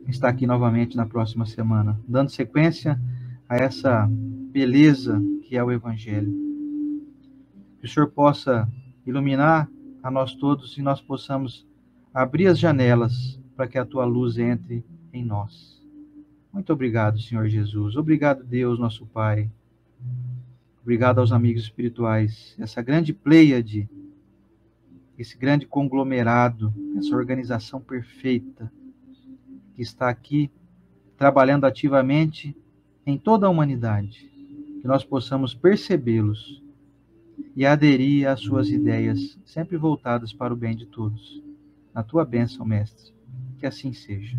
estar aqui novamente na próxima semana, dando sequência a essa beleza que é o Evangelho. Que o Senhor possa iluminar a nós todos e nós possamos abrir as janelas para que a Tua luz entre em nós. Muito obrigado, Senhor Jesus. Obrigado, Deus, nosso Pai. Obrigado aos amigos espirituais. Essa grande pleiade, esse grande conglomerado, essa organização perfeita que está aqui trabalhando ativamente em toda a humanidade. Que nós possamos percebê-los e aderir às suas ideias, sempre voltadas para o bem de todos. Na Tua bênção, Mestre. Que assim seja.